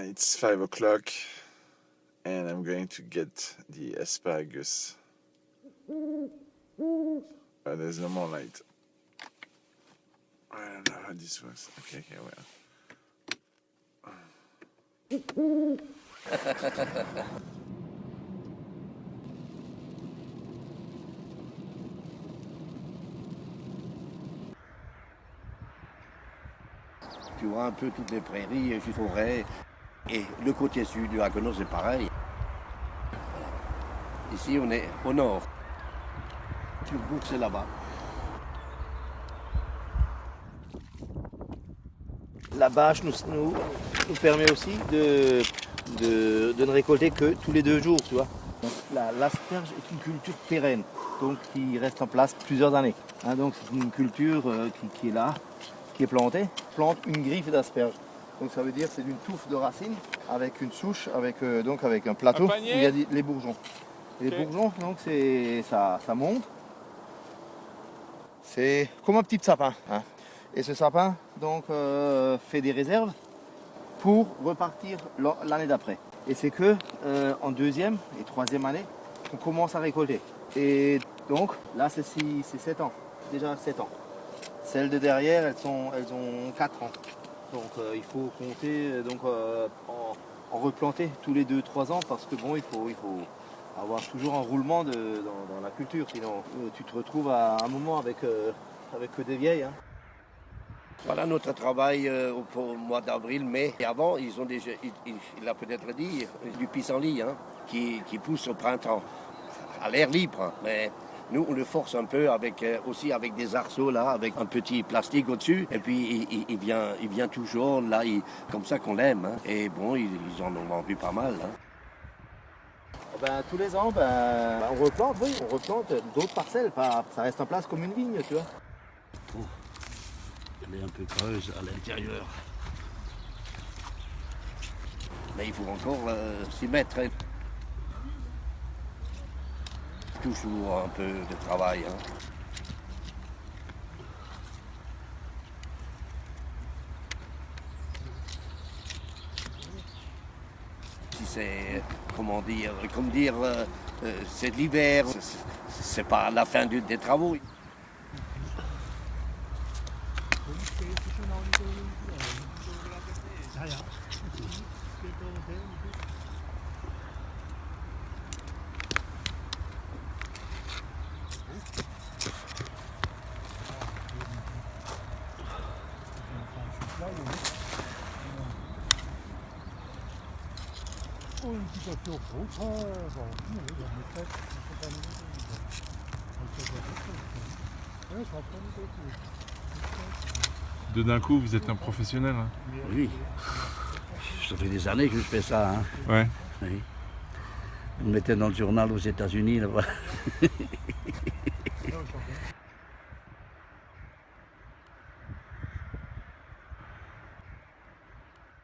It's 5 o'clock and I'm going to get the asparagus. There's no more light. I don't know how this works. Okay, well. Tu vois un peu toutes les prairies, les forêts. Et le côté sud du Haguenau, c'est pareil. Voilà. Ici, on est au nord. Turbourg, c'est là-bas. La bâche nous permet aussi de ne récolter que tous les 2 jours, tu vois. L'asperge est une culture pérenne, donc qui reste en place plusieurs années. Hein, donc c'est une culture qui est là, qui est plantée. Plante une griffe d'asperge. Donc ça veut dire que c'est une touffe de racines avec une souche, avec un plateau où il y a les bourgeons. Et les bourgeons, donc ça monte. C'est comme un petit sapin. Hein. Et ce sapin donc fait des réserves pour repartir l'année d'après. Et c'est que en 2e et 3e année qu'on commence à récolter. Et donc là c'est 7 ans, déjà 7 ans. Celles de derrière elles ont 4 ans. Donc il faut compter en replanter tous les 2-3 ans parce que bon il faut avoir toujours un roulement dans la culture, sinon tu te retrouves à un moment avec que des vieilles. Hein. Voilà notre travail au mois d'avril, mai. Et avant, ils ont déjà, il a peut-être dit, du pissenlit hein, qui pousse au printemps, à l'air libre. Mais nous, on le force un peu aussi avec des arceaux là, avec un petit plastique au-dessus. Et puis il vient tout jaune là, comme ça qu'on l'aime. Hein. Et bon, ils en ont vendu pas mal. Hein. Tous les ans, on replante, d'autres parcelles. Ça reste en place comme une vigne, tu vois. Elle est un peu creuse à l'intérieur. Mais il faut encore s'y mettre. Hein. Toujours un peu de travail. Hein. Si c'est, c'est de l'hiver, c'est pas la fin des travaux. D'un coup, vous êtes un professionnel. Hein. Oui. Ça fait des années que je fais ça. Hein. Ouais. Oui. On me mettait dans le journal aux États-Unis là-bas.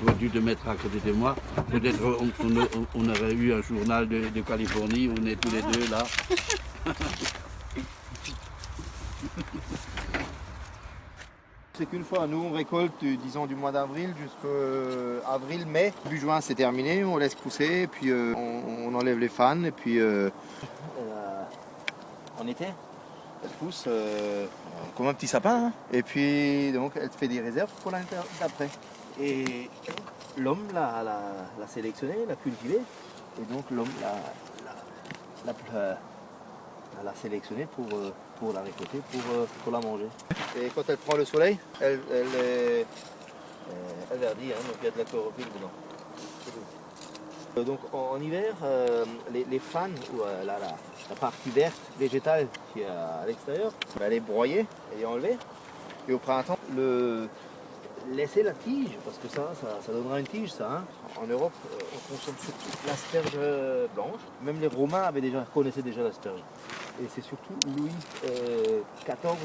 J'aurais dû te mettre à côté de moi. Peut-être on aurait eu un journal de Californie où on est tous les deux là. C'est qu'une fois, nous on récolte, disons, du mois d'avril jusqu'à avril-mai. Début juin c'est terminé, on laisse pousser, puis on enlève les fans, et puis en été, elle pousse comme un petit sapin. Hein. Et puis donc elle fait des réserves pour l'année d'après. Et l'homme l'a sélectionnée, l'a cultivée, et donc l'homme l'a sélectionnée pour la récolter, pour la manger. Et quand elle prend le soleil, elle verdit, hein, donc il y a de la chlorophylle dedans. Donc en hiver, les fans, ou la partie verte végétale qui est à l'extérieur, elle est broyée, elle est enlevée. Et au printemps, laisser la tige, parce que ça donnera une tige, ça. Hein. En Europe, on consomme surtout l'asperge blanche. Même les Romains connaissaient déjà l'asperge. Et c'est surtout Louis XIV,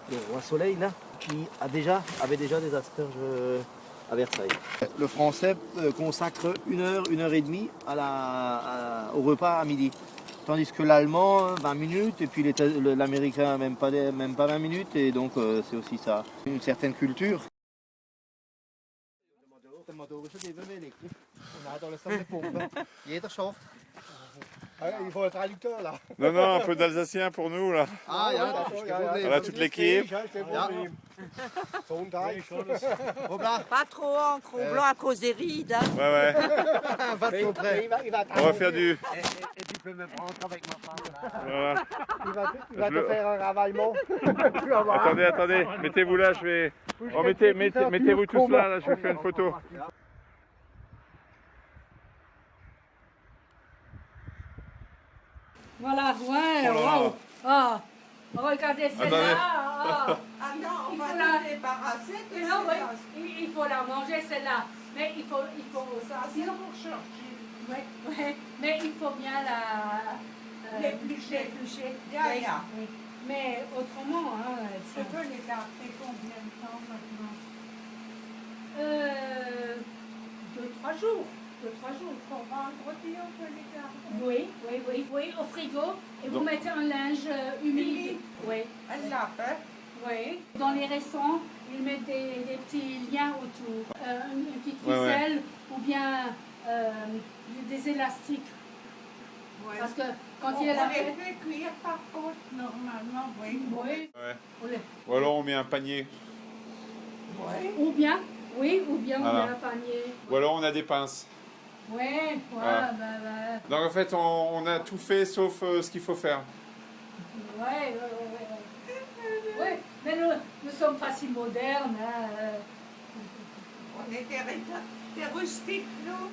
le roi Soleil, là, qui avait déjà des asperges à Versailles. Le français consacre 1 heure et demie au repas à midi. Tandis que l'allemand, 20 minutes, et puis l'américain, même pas 20 minutes, et donc c'est aussi ça. Une certaine culture. Il faut un traducteur là. Non, non, un peu d'alsacien pour nous là. Ah, ja, Voilà toute l'équipe. Pas trop en gros blanc à cause des rides. Hein. Ouais, ouais. On va faire du. Et tu peux me prendre avec ma femme. Voilà. Il va te faire un ravaillement. Attendez, attendez, mettez-vous là, je vais. Oh, mettez-vous tous là, je vais faire une photo. Voilà, ouais, waouh. Ah, regardez celle-là. Attendez. Ah non, on Il va faut la la- débarrasser de Non, oui, celle-là. il faut la manger celle-là. Mais il faut Ça, c'est pour chercher. ouais, mais il faut bien la L'éplucher. l'éplucher. Ya, Oui, ya. oui. Mais autrement, hein, Je peux les garder combien de temps maintenant? 2-3 jours. 2-3 jours. Pour vendredi, on peut les garder. Oui, au frigo. Et vous Donc- mettez un linge humide. Humide. Oui. Elle l'a fait. Oui. Dans les restaurants, ils mettent des petits liens autour. Une petite Ouais, ouais. ficelle ou bien des élastiques. Ouais. Parce que quand On il y a la les fête, fait cuire par contre, normalement, oui. oui, Ouais. on les- Ou alors on met un panier. Oui. ou bien on Voilà. met un panier. Ou alors on a des pinces. Oui, Voilà. Donc en fait, on a tout fait sauf ce qu'il faut faire. Ouais. Ouais, mais nous ne sommes pas si modernes. Hein. On est des rustiques, nous.